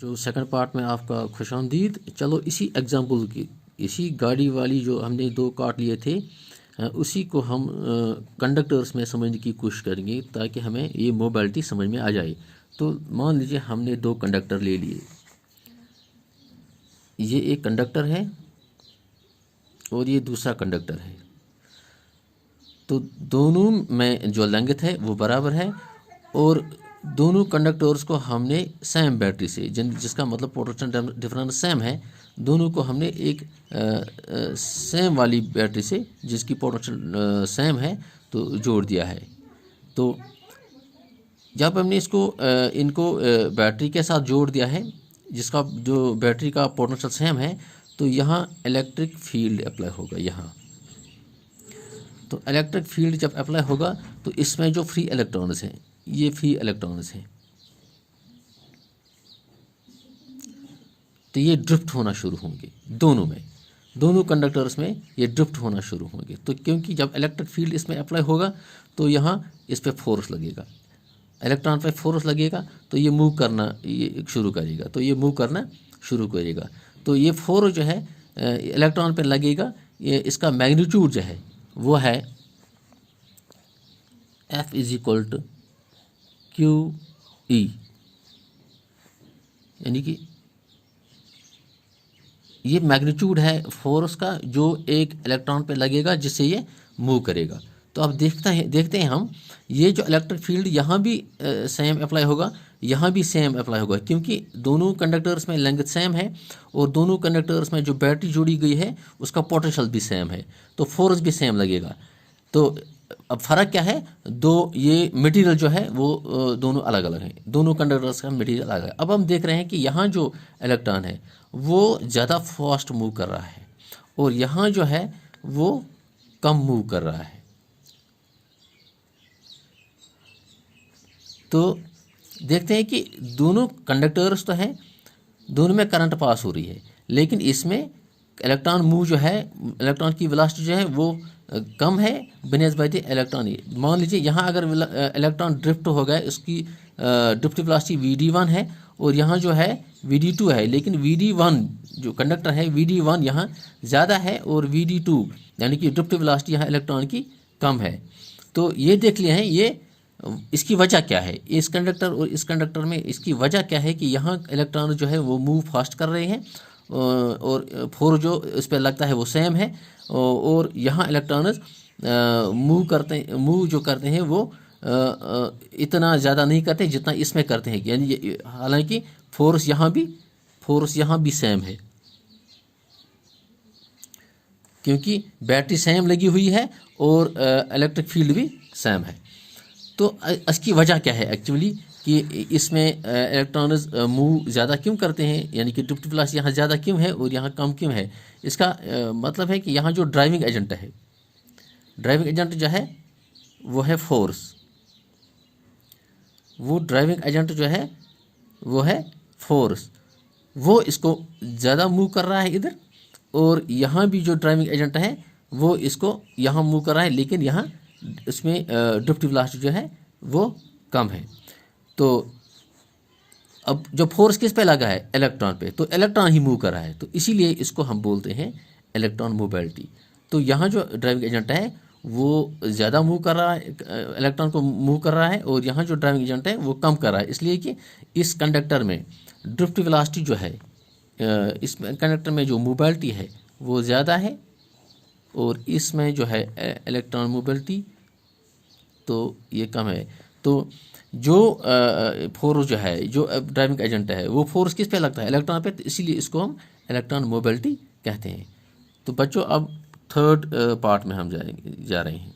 जो second part में आपका खुशामदीद। चलो इसी एग्जांपल की, इसी गाड़ी वाली जो हमने दो काट लिए थे, उसी को हम कंडक्टर्स में समझने की कोशिश करेंगे ताकि हमें ये मोबिलिटी समझ में आ जाए। तो मान लीजिए हमने दो कंडक्टर ले लिए, ये एक कंडक्टर है और ये दूसरा कंडक्टर है। तो दोनों में जो लेंथ है वो बराबर है और दोनों कंडक्टर्स को हमने सेम बैटरी से, जिसका मतलब पोटेंशियल डिफरेंस सेम है, दोनों को हमने एक सेम वाली बैटरी से जिसकी पोटेंशियल सेम है तो जोड़ दिया है। तो जब हमने इनको बैटरी के साथ जोड़ दिया है जिसका जो बैटरी का पोटेंशियल सेम है, तो यहाँ इलेक्ट्रिक फील्ड अप्लाई होगा। यहाँ तो इलेक्ट्रिक फील्ड जब अप्लाई होगा तो इसमें जो फ्री इलेक्ट्रॉन्स हैं, ये फ्री इलेक्ट्रॉन्स हैं, तो ये ड्रिफ्ट होना शुरू होंगे दोनों में, दोनों कंडक्टर्स में ये ड्रिफ्ट होना शुरू होंगे। तो क्योंकि जब इलेक्ट्रिक फील्ड इसमें अप्लाई होगा तो यहाँ इस पर फोर्स लगेगा, इलेक्ट्रॉन पे फोर्स लगेगा तो ये मूव करना ये शुरू करेगा, तो ये मूव करना शुरू करेगा। तो ये फोर्स जो है इलेक्ट्रॉन पे लगेगा, ये इसका मैग्नीट्यूड जो है वो है F = QE, यानी कि ये मैग्नीट्यूड है फोर्स का जो एक इलेक्ट्रॉन पे लगेगा जिससे ये मूव करेगा। तो अब देखते हैं हम, ये जो इलेक्ट्रिक फील्ड यहाँ भी सेम अप्लाई होगा, यहाँ भी सेम अप्लाई होगा, क्योंकि दोनों कंडक्टर्स में लेंथ सेम है और दोनों कंडक्टर्स में जो बैटरी जोड़ी गई है उसका पोटेंशियल भी सेम है, तो फोर्स भी सेम लगेगा। तो अब फ़र्क क्या है, दो ये मटेरियल जो है वो दोनों अलग अलग हैं, दोनों कंडक्टर्स का मटेरियल अलग है। अब हम देख रहे हैं कि यहाँ जो इलेक्ट्रॉन है वो ज़्यादा फास्ट मूव कर रहा है और यहाँ जो है वो कम मूव कर रहा है। तो देखते हैं कि दोनों कंडक्टर्स तो हैं, दोनों में करंट पास हो रही है, लेकिन इसमें इलेक्ट्रॉन मूव जो है, इलेक्ट्रॉन की वेलोसिटी जो है वो कम है बनिस्बत इलेक्ट्रॉन। मान लीजिए यहाँ अगर इलेक्ट्रॉन ड्रिफ्ट हो गया, इसकी ड्रिफ्ट वेलोसिटी VD1 है और यहाँ जो है VD2 है, लेकिन VD1 जो कंडक्टर है VD1 यहाँ ज़्यादा है और VD2 यानी कि ड्रिफ्ट वेलोसिटी यहाँ इलेक्ट्रॉन की कम है। तो ये देख लिए हैं, ये इसकी वजह क्या है, इस कंडक्टर और इस कंडक्टर में इसकी वजह क्या है कि यहाँ इलेक्ट्रॉन जो है वो मूव फास्ट कर रहे हैं और फोर्स जो इस पर लगता है वो सेम है, और यहाँ इलेक्ट्रॉन्स मूव जो करते हैं वो इतना ज़्यादा नहीं करते जितना इसमें करते हैं, यानी हालांकि फोर्स यहाँ भी सेम है क्योंकि बैटरी सेम लगी हुई है और इलेक्ट्रिक फील्ड भी सेम है। तो इसकी वजह क्या है एक्चुअली कि इसमें इलेक्ट्रॉन्स मूव ज़्यादा क्यों करते हैं, यानी कि ड्रिफ्ट वेलोसिटी यहाँ ज़्यादा क्यों है और यहाँ कम क्यों है। इसका मतलब है कि यहाँ जो ड्राइविंग एजेंट है, ड्राइविंग एजेंट जो है वो है फोर्स, वो ड्राइविंग एजेंट जो है वो है फोर्स, वो इसको ज़्यादा मूव कर रहा है इधर, और यहाँ भी जो ड्राइविंग एजेंट है वो इसको यहाँ मूव कर रहा है, लेकिन यहाँ इसमें ड्रिफ्ट वेलोसिटी जो है वो कम है। तो अब जो फोर्स किस पे लगा है, इलेक्ट्रॉन पे, तो इलेक्ट्रॉन ही मूव कर रहा है, तो इसीलिए इसको हम बोलते हैं इलेक्ट्रॉन मोबिलिटी। तो यहाँ जो ड्राइविंग एजेंट है वो ज़्यादा मूव कर रहा है, इलेक्ट्रॉन को मूव कर रहा है, और यहाँ जो ड्राइविंग एजेंट है वो कम कर रहा है, इसलिए कि इस कंडक्टर में ड्रिफ्ट वेलोसिटी जो है, इस कंडक्टर में जो मोबिलिटी है वो ज़्यादा है और इसमें जो है इलेक्ट्रॉन मोबिलिटी तो ये कम है। तो जो फोर्स जो है, जो ड्राइविंग एजेंट है, वो फोर्स किस पे लगता है, इलेक्ट्रॉन पे, तो इसीलिए इसको हम इलेक्ट्रॉन मोबिलिटी कहते हैं। तो बच्चों अब थर्ड पार्ट में हम जा रहे हैं।